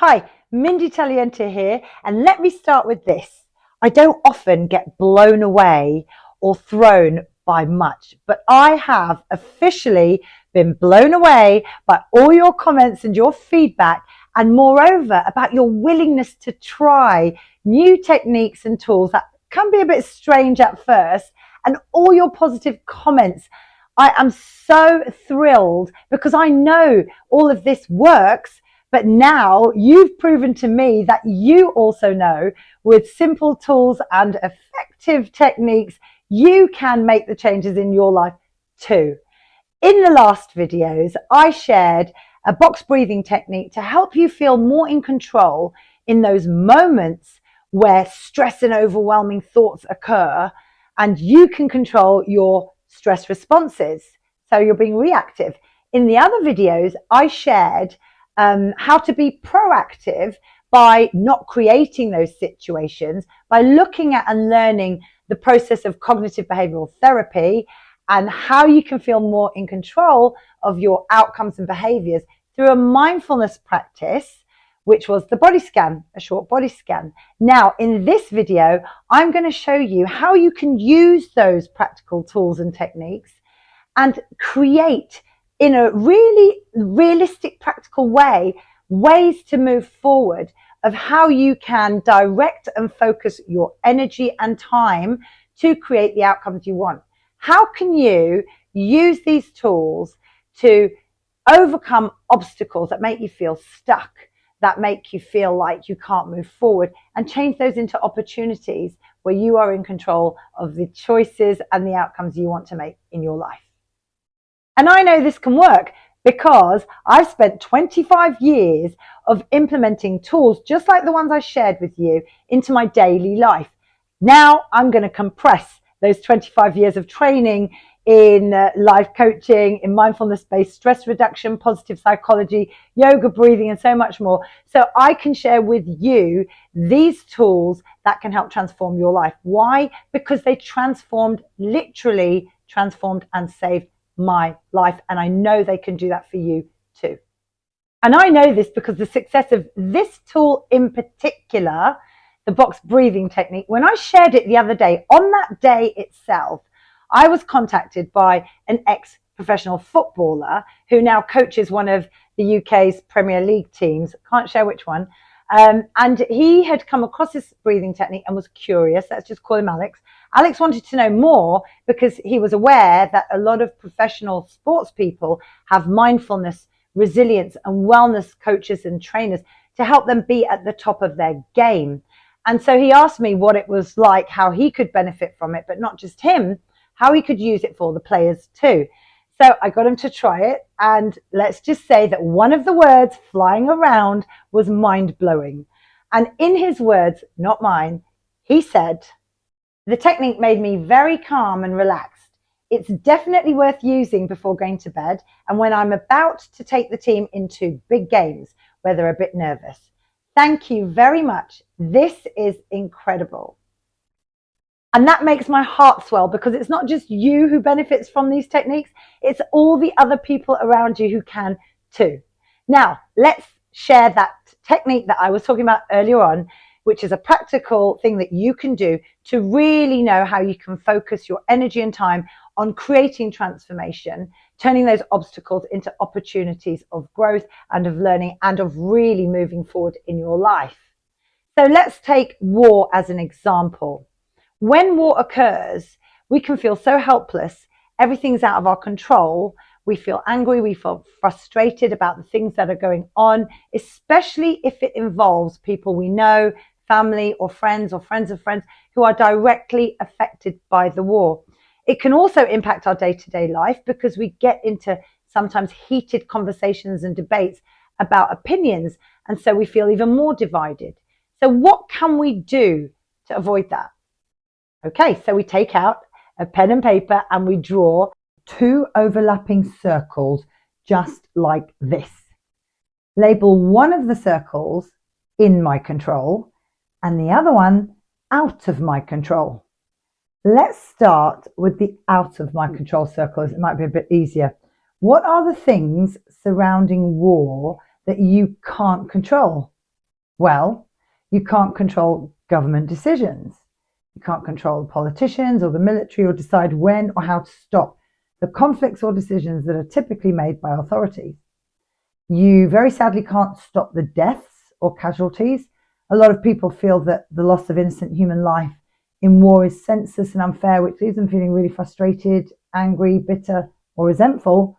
Hi, Mindy Taliente here, and let me start with this. I don't often get blown away or thrown by much, but I have officially been blown away by all your comments and your feedback, and moreover, about your willingness to try new techniques and tools that can be a bit strange at first, and all your positive comments. I am so thrilled because I know all of this works. But now you've proven to me that you also know with simple tools and effective techniques, you can make the changes in your life too. In the last videos, I shared a box breathing technique to help you feel more in control in those moments where stress and overwhelming thoughts occur, and you can control your stress responses. So you're being reactive. In the other videos, I shared how to be proactive by not creating those situations, by looking at and learning the process of cognitive behavioral therapy and how you can feel more in control of your outcomes and behaviors through a mindfulness practice, which was the body scan, a short body scan. Now, in this video, I'm going to show you how you can use those practical tools and techniques and create in a really realistic, practical way, ways to move forward of how you can direct and focus your energy and time to create the outcomes you want. How can you use these tools to overcome obstacles that make you feel stuck, that make you feel like you can't move forward, and change those into opportunities where you are in control of the choices and the outcomes you want to make in your life? And I know this can work because I've spent 25 years of implementing tools just like the ones I shared with you into my daily life. Now I'm going to compress those 25 years of training in life coaching, in mindfulness-based stress reduction, positive psychology, yoga, breathing, and so much more. So I can share with you these tools that can help transform your life. Why? Because they literally transformed and saved my life, and I know they can do that for you too. And I know this because the success of this tool in particular, the box breathing technique, when I shared it the other day, on that day itself, I was contacted by an ex-professional footballer who now coaches one of the UK's Premier League teams. Can't share which one. And he had come across this breathing technique and was curious. Let's just call him Alex. Alex wanted to know more because he was aware that a lot of professional sports people have mindfulness, resilience, and wellness coaches and trainers to help them be at the top of their game. And so he asked me what it was like, how he could benefit from it, but not just him, how he could use it for the players too. So I got him to try it, and let's just say that one of the words flying around was mind-blowing. And in his words, not mine, he said, "The technique made me very calm and relaxed. It's definitely worth using before going to bed and when I'm about to take the team into big games where they're a bit nervous. Thank you very much. This is incredible." And that makes my heart swell because it's not just you who benefits from these techniques, it's all the other people around you who can too. Now, let's share that technique that I was talking about earlier on, which is a practical thing that you can do to really know how you can focus your energy and time on creating transformation, turning those obstacles into opportunities of growth and of learning and of really moving forward in your life. So let's take war as an example. When war occurs, we can feel so helpless. Everything's out of our control. We feel angry. We feel frustrated about the things that are going on, especially if it involves people we know, family or friends of friends who are directly affected by the war. It can also impact our day-to-day life because we get into sometimes heated conversations and debates about opinions, and so we feel even more divided. So what can we do to avoid that? Okay, so we take out a pen and paper and we draw two overlapping circles just like this. Label one of the circles in my control and the other one out of my control. Let's start with the out of my control circles. It might be a bit easier. What are the things surrounding war that you can't control? Well, you can't control government decisions. You can't control politicians or the military or decide when or how to stop the conflicts or decisions that are typically made by authorities. You very sadly can't stop the deaths or casualties. A lot of people feel that the loss of innocent human life in war is senseless and unfair, which leaves them feeling really frustrated, angry, bitter, or resentful.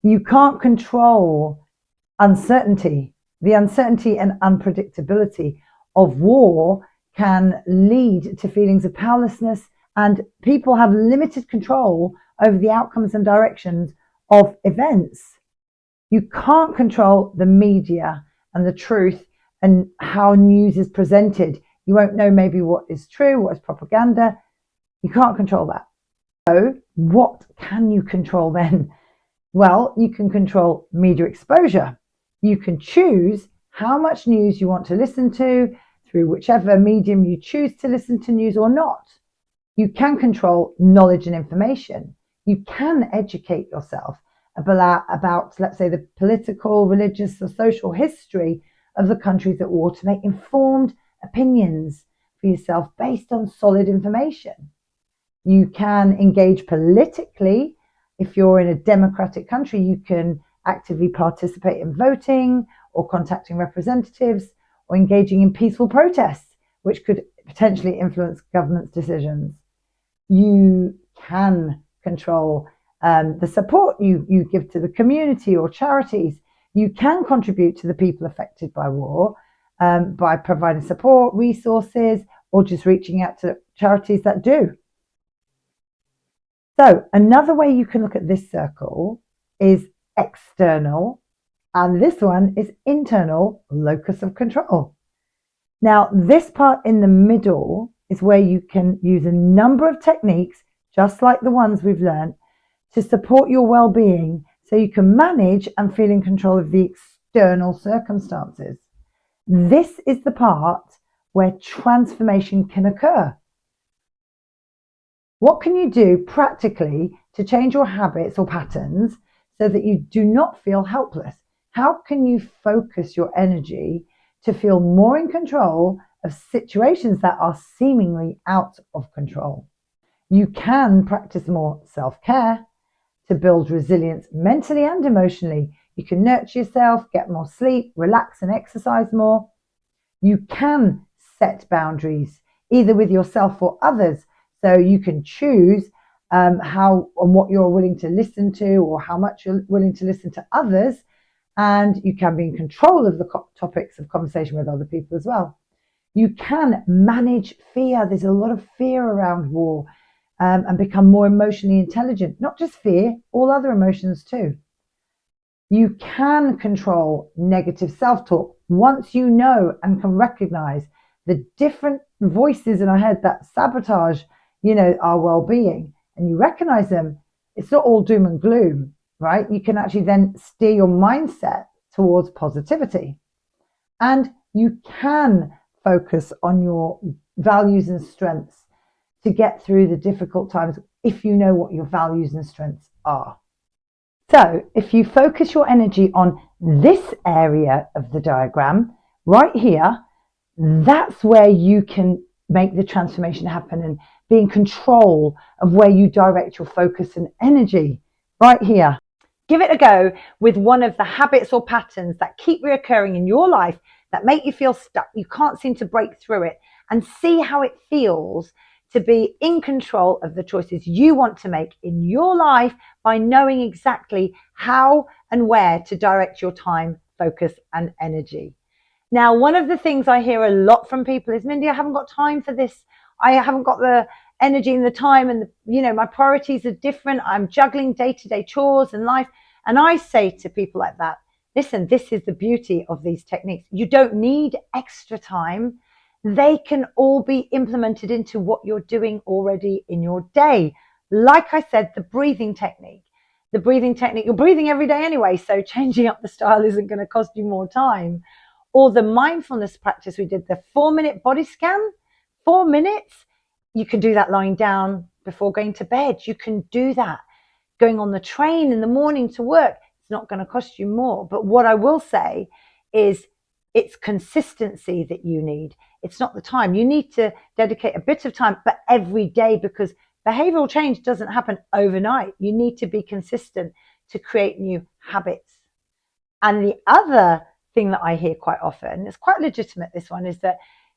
You can't control uncertainty. The uncertainty and unpredictability of war can lead to feelings of powerlessness, and people have limited control over the outcomes and directions of events. You can't control the media and the truth and how news is presented. You won't know maybe what is true, what is propaganda. You can't control that. So, what can you control then? Well, you can control media exposure. You can choose how much news you want to listen to through whichever medium you choose to listen to news or not. You can control knowledge and information. You can educate yourself about, let's say, the political, religious, or social history of the countries at war to make informed opinions for yourself based on solid information. You can engage politically. If you're in a democratic country, you can actively participate in voting or contacting representatives or engaging in peaceful protests, which could potentially influence government's decisions. You can control the support you give to the community or charities. You can contribute to the people affected by war by providing support, resources, or just reaching out to charities that do. So another way you can look at this circle is external, and this one is internal locus of control. Now, this part in the middle is where you can use a number of techniques, just like the ones we've learned, to support your well-being so you can manage and feel in control of the external circumstances. This is the part where transformation can occur. What can you do practically to change your habits or patterns so that you do not feel helpless? How can you focus your energy to feel more in control of situations that are seemingly out of control? You can practice more self-care to build resilience mentally and emotionally. You can nurture yourself, get more sleep, relax and exercise more. You can set boundaries, either with yourself or others. So you can choose how and what you're willing to listen to or how much you're willing to listen to others. And you can be in control of the topics of conversation with other people as well. You can manage fear. There's a lot of fear around war and become more emotionally intelligent. Not just fear, all other emotions too. You can control negative self-talk once you know and can recognize the different voices in our head that sabotage, our well-being, and you recognize them. It's not all doom and gloom, right? You can actually then steer your mindset towards positivity. And you can focus on your values and strengths to get through the difficult times if you know what your values and strengths are. So if you focus your energy on this area of the diagram right here, that's where you can make the transformation happen and be in control of where you direct your focus and energy right here. Give it a go with one of the habits or patterns that keep reoccurring in your life that make you feel stuck. You can't seem to break through it, and see how it feels to be in control of the choices you want to make in your life by knowing exactly how and where to direct your time, focus, and energy. Now, one of the things I hear a lot from people is, Mindy, I haven't got time for this. I haven't got the energy and the time, and my priorities are different. I'm juggling day-to-day chores and life. And I say to people like that, listen, this is the beauty of these techniques. You don't need extra time. They can all be implemented into what you're doing already in your day. Like I said, the breathing technique, you're breathing every day anyway, so changing up the style isn't going to cost you more time. Or the mindfulness practice we did, the 4-minute body scan, 4 minutes. You can do that lying down before going to bed. You can do that going on the train in the morning to work. It's not going to cost you more. But what I will say is, It's consistency that you need. It's not the time. You need to dedicate a bit of time, but every day, because behavioral change doesn't happen overnight. You need to be consistent to create new habits. And the other thing that I hear quite often, it's quite legitimate, this one, is that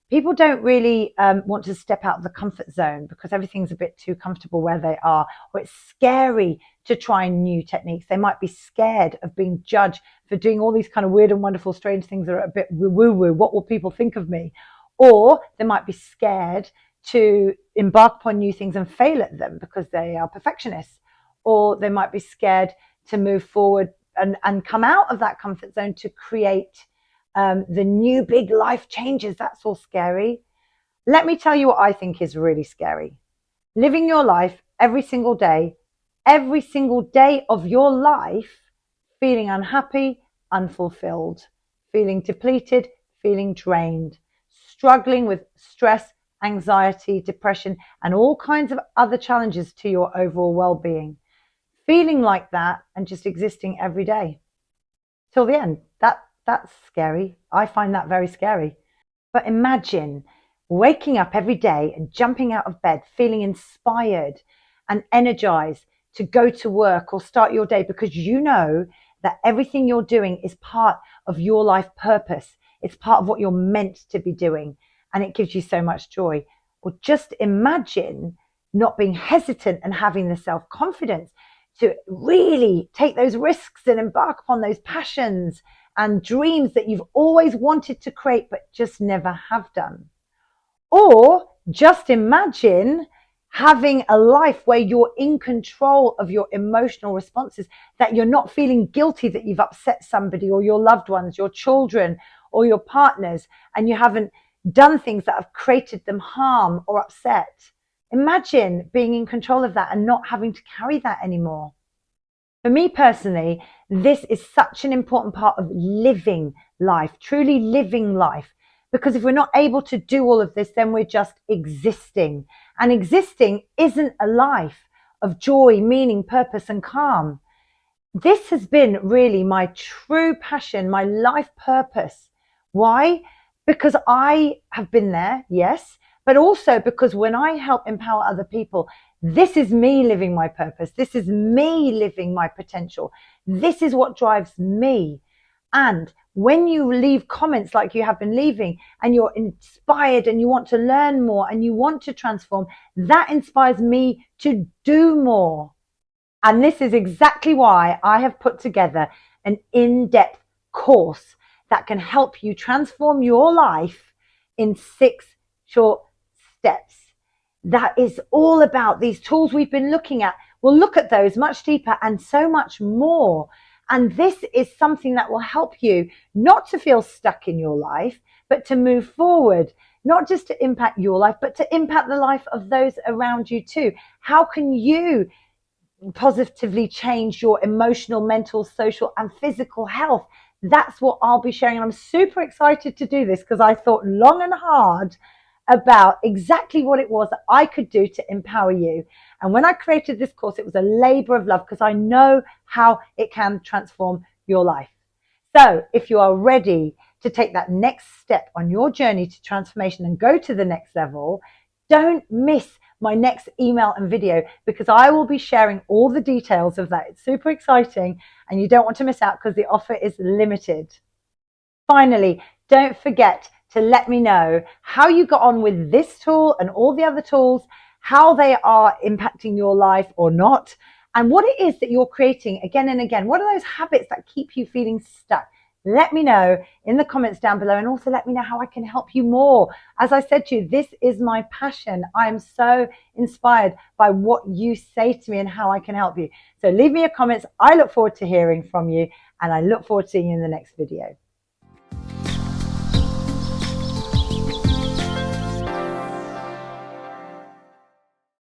people don't really want to step out of the comfort zone because everything's a bit too comfortable where they are, or it's scary to try new techniques. They might be scared of being judged for doing all these kind of weird and wonderful, strange things that are a bit woo-woo. What will people think of me? Or they might be scared to embark upon new things and fail at them because they are perfectionists. Or they might be scared to move forward and come out of that comfort zone to create the new big life changes. That's all scary. Let me tell you what I think is really scary. Living your life every single day of your life, feeling unhappy, unfulfilled, feeling depleted, feeling drained, struggling with stress, anxiety, depression, and all kinds of other challenges to your overall well-being. Feeling like that and just existing every day till the end. That's scary. I find that very scary. But imagine waking up every day and jumping out of bed, feeling inspired and energized to go to work or start your day because you know that everything you're doing is part of your life purpose. It's part of what you're meant to be doing, and it gives you so much joy. Or just imagine not being hesitant and having the self-confidence to really take those risks and embark upon those passions and dreams that you've always wanted to create but just never have done. Or just imagine having a life where you're in control of your emotional responses, that you're not feeling guilty that you've upset somebody or your loved ones, your children or your partners, and you haven't done things that have created them harm or upset. Imagine being in control of that and not having to carry that anymore. For me personally, this is such an important part of living life, truly living life. Because if we're not able to do all of this, then we're just existing. And existing isn't a life of joy, meaning, purpose, and calm. This has been really my true passion, my life purpose. Why? Because I have been there, yes, but also because when I help empower other people, this is me living my purpose. This is me living my potential. This is what drives me. And when you leave comments like you have been leaving and you're inspired and you want to learn more and you want to transform, that inspires me to do more. And this is exactly why I have put together an in-depth course that can help you transform your life in 6 short steps. That is all about these tools we've been looking at. We'll look at those much deeper and so much more. And this is something that will help you not to feel stuck in your life, but to move forward, not just to impact your life, but to impact the life of those around you too. How can you positively change your emotional, mental, social, and physical health? That's what I'll be sharing. And I'm super excited to do this because I thought long and hard about exactly what it was that I could do to empower you. And when I created this course, it was a labor of love because I know how it can transform your life. So if you are ready to take that next step on your journey to transformation and go to the next level, don't miss my next email and video because I will be sharing all the details of that. It's super exciting and you don't want to miss out because the offer is limited. Finally, don't forget to let me know how you got on with this tool and all the other tools, how they are impacting your life or not, and what it is that you're creating again and again. What are those habits that keep you feeling stuck? Let me know in the comments down below, and also let me know how I can help you more. As I said to you, this is my passion. I'm so inspired by what you say to me and how I can help you. So leave me your comments. I look forward to hearing from you, and I look forward to seeing you in the next video.